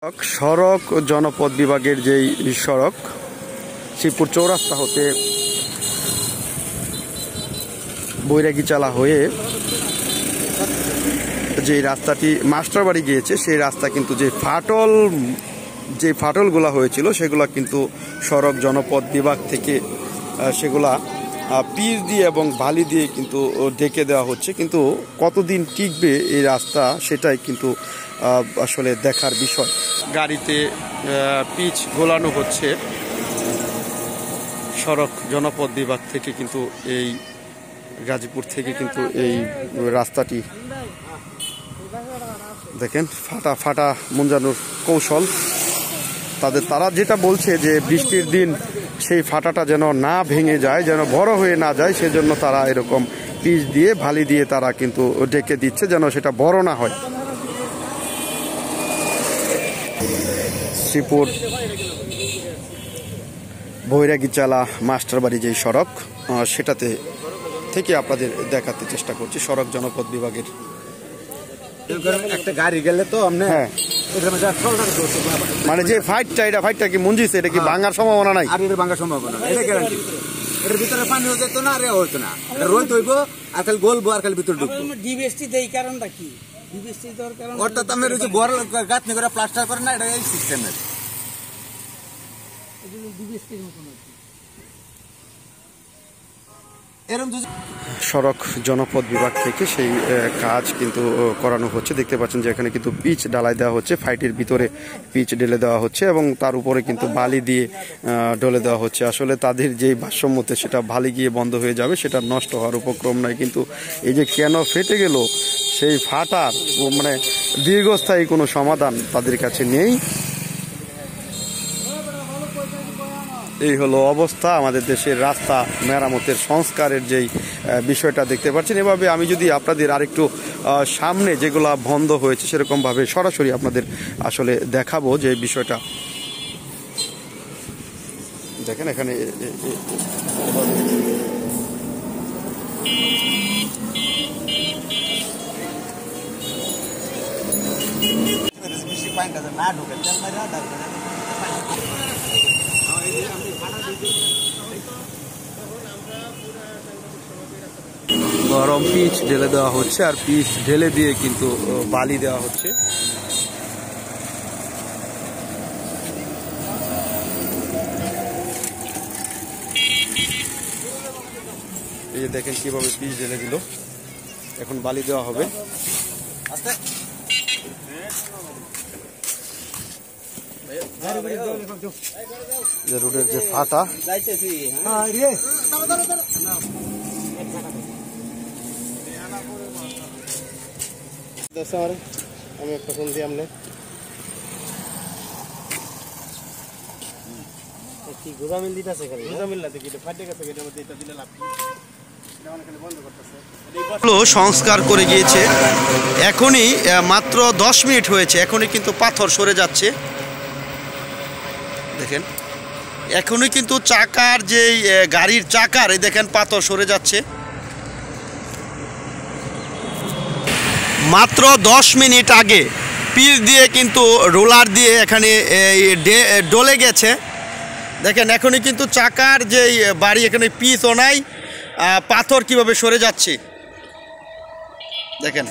সড়ক ও জনপথ বিভাগের যেই সড়ক শিবপুর চৌরাস্তা হতে বৈরাগীচালা হয়ে যে রাস্তাটি মাস্টারবাড়ি গিয়েছে সেই রাস্তা কিন্তু যে ফাটলগুলা হয়েছিল সেগুলা কিন্তু সড়ক জনপথ বিভাগ থেকে সেগুলা পিচ দিয়ে এবং বালি দিয়ে কিন্তু ঢেকে দেওয়া হচ্ছে, কিন্তু কতদিন টিকবে এই রাস্তা সেটাই কিন্তু আসলে দেখার বিষয়। গাড়িতে পিচ গোলানো হচ্ছে সড়ক জনপথ বিভাগ থেকে, কিন্তু এই গাজীপুর থেকে কিন্তু এই রাস্তাটি দেখেন ফাটা মুঞ্জানোর কৌশল তারা যেটা বলছে যে বৃষ্টির দিন সেই ফাটাটা যেন না ভেঙে যায়, যেন বড় হয়ে না যায়, সেজন্য তারা এরকম পিচ দিয়ে বালি দিয়ে তারা কিন্তু ঢেকে দিচ্ছে যেন সেটা বড় না হয়। শ্রীপুর বৈরাগীচালা মাস্টারবাড়ি যেই সড়ক সেটাতে থেকে আপনাদের দেখাতে চেষ্টা করছি সড়ক জনপথ বিভাগের। একটা গাড়ি গেলে তো হ্যাঁ, মানে যে ফাইটটা কি মুঞ্জিছে, এটা কি ভাঙার সম্ভাবনা নাই? আর এটা ভাঙার সম্ভাবনা এটা গ্যারান্টি। এর ভিতরে পানি হয়ে যেত না, আর হইতো না, রোদ হইব আর খালি গলবো আর খালি ভিতরে ঢুকবো। ডিবিএসটি দেই কারণটা কি? ডিবিএসটি দেওয়ার কারণ অর্থাৎ আমি যে বড় গাঁথনি করে প্লাস্টার করে না, এটা এই সিস্টেমের। ডিবিএসটির মতন সড়ক জনপথ বিভাগ থেকে সেই কাজ কিন্তু করানো হচ্ছে। দেখতে পাচ্ছেন যে এখানে কিন্তু পিচ ঢালাই দেওয়া হচ্ছে, ফাইটের ভিতরে পিচ ঢেলে দেওয়া হচ্ছে এবং তার উপরে কিন্তু বালি দিয়ে ঢলে দেওয়া হচ্ছে। আসলে তাদের যে ভারসাম্যতে সেটা বালি গিয়ে বন্ধ হয়ে যাবে, সেটা নষ্ট হওয়ার উপক্রম নয়, কিন্তু এই যে কেন ফেটে গেল সেই ফাটার মানে দীর্ঘস্থায়ী কোনো সমাধান তাদের কাছে নেই। এই হলো অবস্থা আমাদের দেশের রাস্তা মেরামতের সংস্কারের যেই বিষয়টা দেখতে পাচ্ছেন। এভাবে আমি যদি আপনাদের আরেকটু সামনে যেগুলা বন্ধ হয়েছে সেরকমভাবে সরাসরি আপনাদের আসলে দেখাবো যে বিষয়টা দেখেন। এখানে গরম পিচ ঢেলে দেওয়া হচ্ছে আর পিচ ঢেলে দিয়ে কিন্তু বালি দেওয়া হচ্ছে। এই যে দেখেন কিভাবে পিচ ঢেলে দিল, এখন বালি দেওয়া হবে। রোডের যে ফাটা আমি একটা ফোন দিই আপনি কি গোজামিল দিতেছে গোজামিল না দেখি ফাটে গেছে, এটা মধ্যে এটা দিলে লাভ সংস্কার করে গিয়েছে। এখনই মাত্র 10 মিনিট হয়েছে, এখনই কিন্তু পাথর সরে যাচ্ছে। দেখেন এখনই কিন্তু চাকার যেই গাড়ির চাকার এই দেখেন পাথর সরে যাচ্ছে। মাত্র 10 মিনিট আগে পিচ দিয়ে কিন্তু রোলার দিয়ে এখানে ডলে গেছে। দেখেন এখনই কিন্তু চাকার যেই বাড়ি এখানে পিচও নাই, পাথর কিভাবে সরে যাচ্ছে দেখেন।